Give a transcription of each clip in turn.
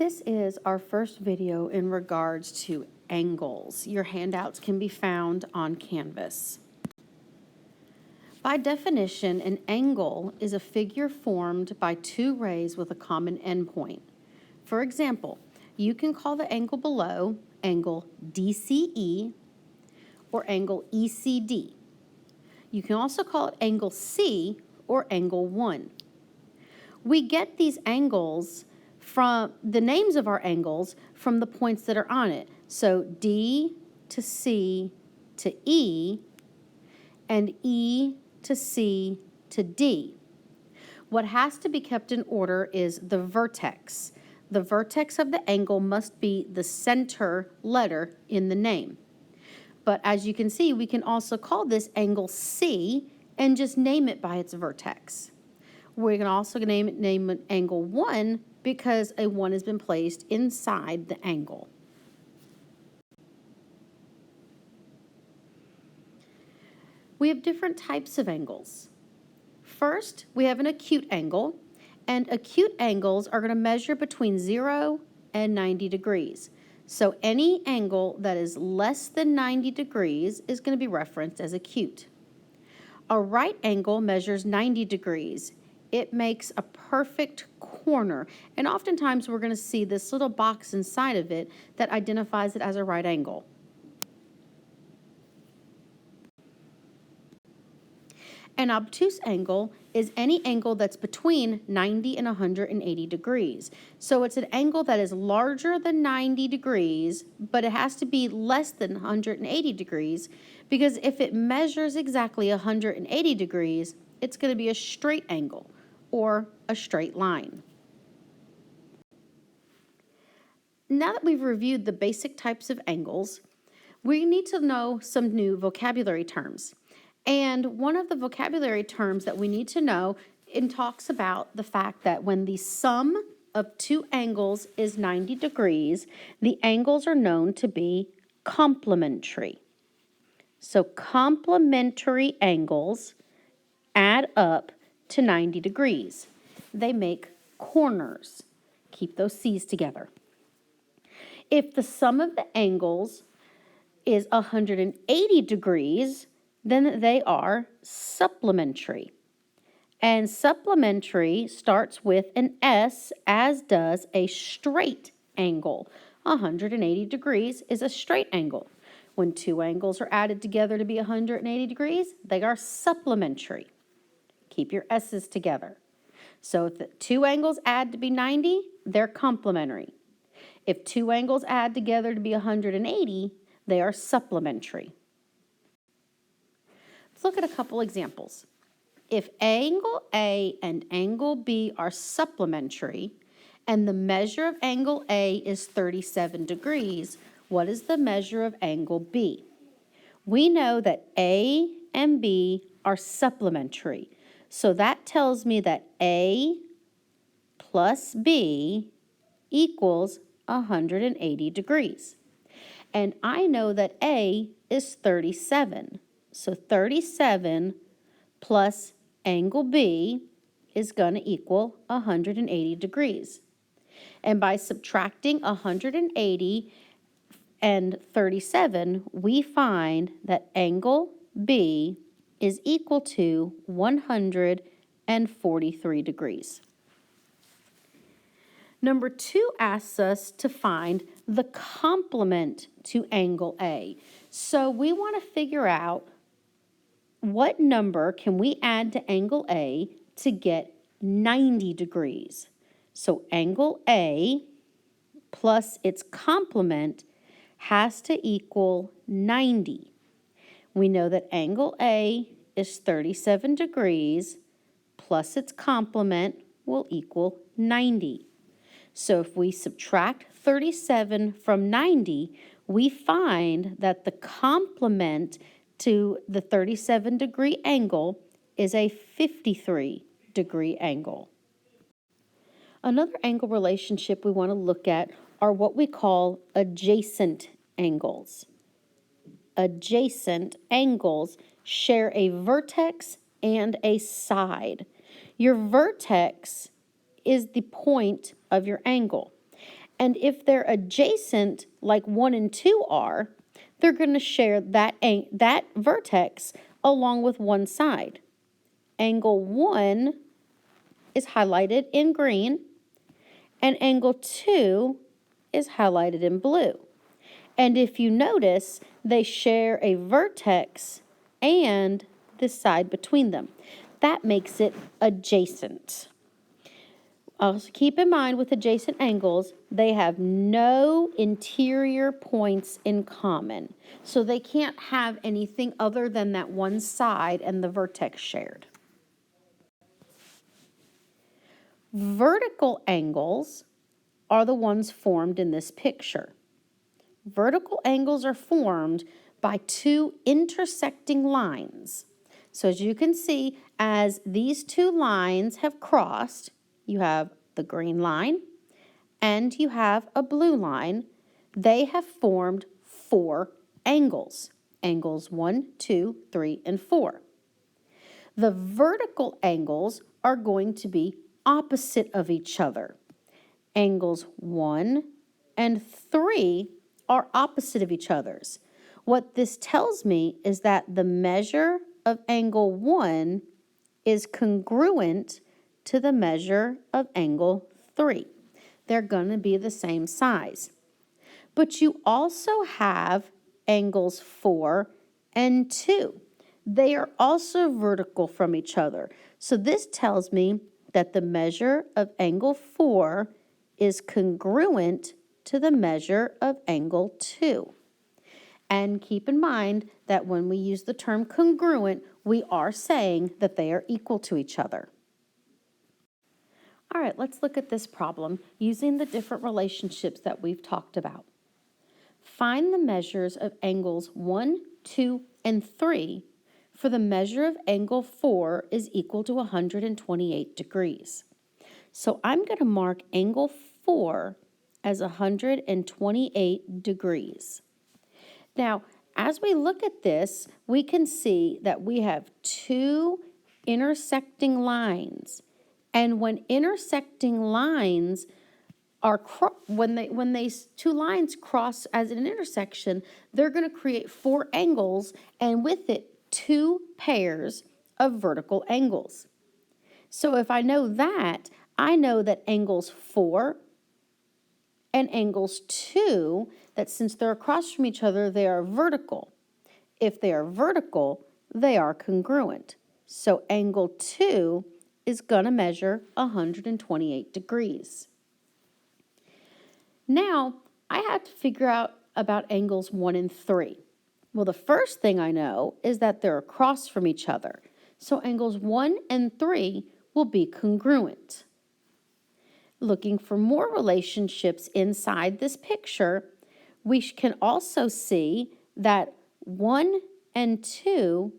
This is our first video in regards to angles. Your handouts can be found on Canvas. By definition, an angle is a figure formed by two rays with a common endpoint. For example, you can call the angle below angle DCE or angle ECD. You can also call it angle C or angle 1. We get these angles from the names of our angles from the points that are on it. So D to C to E and E to C to D. What has to be kept in order is the vertex. The vertex of the angle must be the center letter in the name. But as you can see, we can also call this angle C and just name it by its vertex. We're going to also name it angle 1 because a 1 has been placed inside the angle. We have different types of angles. First, we have an acute angle, and acute angles are going to measure between 0 and 90 degrees. So any angle that is less than 90 degrees is going to be referenced as acute. A right angle measures 90 degrees. It makes a perfect corner, and oftentimes we're going to see this little box inside of it that identifies it as a right angle. An obtuse angle is any angle that's between 90 and 180 degrees. So it's an angle that is larger than 90 degrees, but it has to be less than 180 degrees, because if it measures exactly 180 degrees, it's going to be a straight angle or a straight line. Now that we've reviewed the basic types of angles, we need to know some new vocabulary terms. And one of the vocabulary terms that we need to know, it talks about the fact that when the sum of two angles is 90 degrees, the angles are known to be complementary. So complementary angles add up to 90 degrees. They make corners. Keep those C's together. If the sum of the angles is 180 degrees, then they are supplementary. And supplementary starts with an S, as does a straight angle. 180 degrees is a straight angle. When two angles are added together to be 180 degrees, they are supplementary. Keep your S's together. So if the two angles add to be 90, they're complementary. If two angles add together to be 180, they are supplementary. Let's look at a couple examples. If angle A and angle B are supplementary, and the measure of angle A is 37 degrees, what is the measure of angle B? We know that A and B are supplementary. So that tells me that A plus B equals 180 degrees. And I know that A is 37. So 37 plus angle B is going to equal 180 degrees. And by subtracting 180 and 37, we find that angle B is equal to 143 degrees. Number 2 asks us to find the complement to angle A. So we want to figure out what number can we add to angle A to get 90 degrees. So angle A plus its complement has to equal 90. We know that angle A is 37 degrees plus its complement will equal 90. So if we subtract 37 from 90, we find that the complement to the 37-degree angle is a 53-degree angle. Another angle relationship we want to look at are what we call adjacent angles. Adjacent angles share a vertex and a side. Your vertex is the point of your angle, And if they're adjacent, like 1 and 2 are, they're going to share that vertex along with one side. Angle 1 is highlighted in green, and angle 2 is highlighted in blue. And if you notice, they share a vertex and this side between them. That makes it adjacent. Also keep in mind with adjacent angles, they have no interior points in common. So they can't have anything other than that one side and the vertex shared. Vertical angles are the ones formed in this picture. Vertical angles are formed by two intersecting lines. So as you can see, as these two lines have crossed, you have the green line and you have a blue line. They have formed 4 angles. Angles 1, 2, 3, and 4. The vertical angles are going to be opposite of each other. Angles 1 and 3 are opposite of each other's. What this tells me is that the measure of angle 1 is congruent to the measure of angle 3. They're going to be the same size. But you also have angles 4 and 2. They are also vertical from each other. So this tells me that the measure of angle 4 is congruent to the measure of angle 2. And keep in mind that when we use the term congruent, we are saying that they are equal to each other. All right, let's look at this problem using the different relationships that we've talked about. Find the measures of angles 1, 2, and 3 for the measure of angle 4 is equal to 128 degrees. So I'm going to mark angle 4 as 128 degrees. Now, as we look at this, we can see that we have 2 intersecting lines. And when intersecting lines are when they 2 lines cross as an intersection, they're going to create 4 angles, and with it 2 pairs of vertical angles. So if I know that, I know that angles 4 and angles 2, that since they're across from each other, they are vertical. If they are vertical, they are congruent. So angle 2 is going to measure 128 degrees. Now, I have to figure out about angles 1 and 3. Well, the first thing I know is that they're across from each other. So angles 1 and 3 will be congruent. Looking for more relationships inside this picture, we can also see that 1 and 2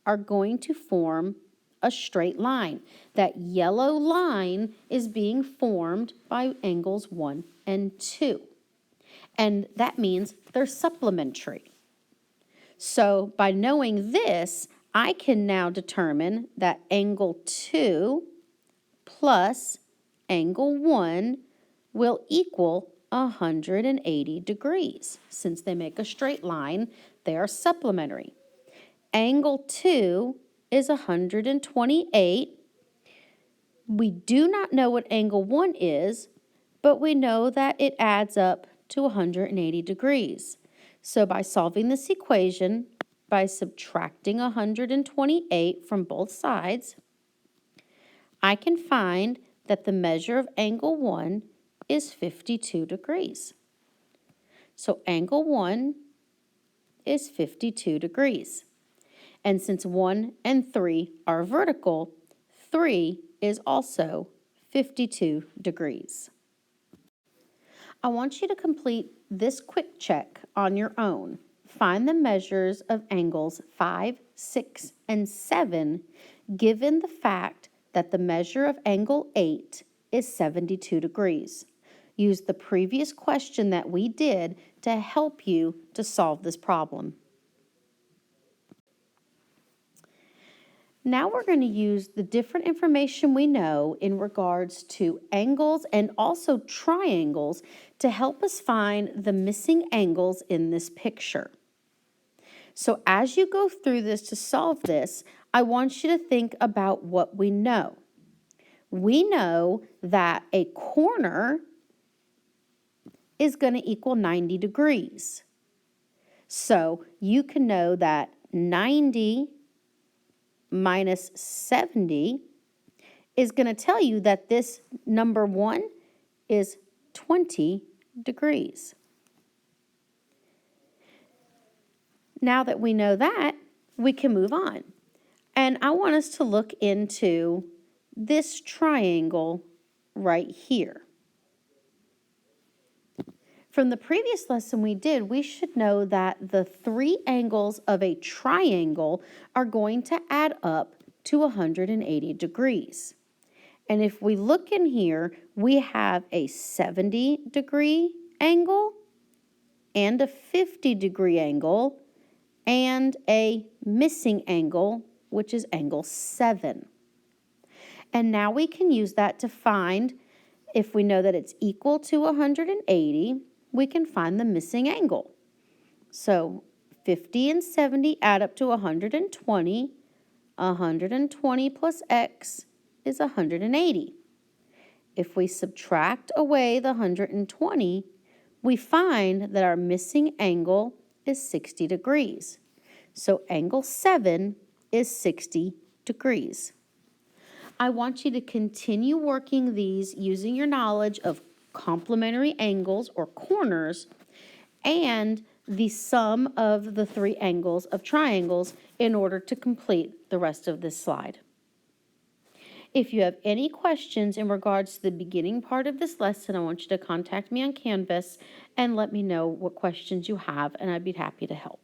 are going to form a straight line. That yellow line is being formed by angles 1 and 2. And that means they're supplementary. So by knowing this, I can now determine that angle 2 plus angle 1 will equal 180 degrees. Since they make a straight line, they are supplementary. Angle 2 is 128. We do not know what angle 1 is, but we know that it adds up to 180 degrees. So by solving this equation, by subtracting 128 from both sides, I can find that the measure of angle 1 is 52 degrees. So angle 1 is 52 degrees. And since 1 and 3 are vertical, 3 is also 52 degrees. I want you to complete this quick check on your own. Find the measures of angles 5, 6, and 7, given the fact that the measure of angle 8 is 72 degrees. Use the previous question that we did to help you to solve this problem. Now we're going to use the different information we know in regards to angles and also triangles to help us find the missing angles in this picture. So as you go through this to solve this, I want you to think about what we know. We know that a corner is going to equal 90 degrees. So you can know that 90 minus 70 is going to tell you that this number 1 is 20 degrees. Now that we know that, we can move on. And I want us to look into this triangle right here. From the previous lesson we did, we should know that the 3 angles of a triangle are going to add up to 180 degrees. And if we look in here, we have a 70-degree angle and a 50-degree angle and a missing angle, which is angle 7. And now we can use that to find, if we know that it's equal to 180, we can find the missing angle. So 50 and 70 add up to 120. 120 plus x is 180. If we subtract away the 120, we find that our missing angle is 60 degrees. So angle 7 is 60 degrees. I want you to continue working these using your knowledge of complementary angles or corners and the sum of the 3 angles of triangles in order to complete the rest of this slide. If you have any questions in regards to the beginning part of this lesson, I want you to contact me on Canvas and let me know what questions you have, and I'd be happy to help.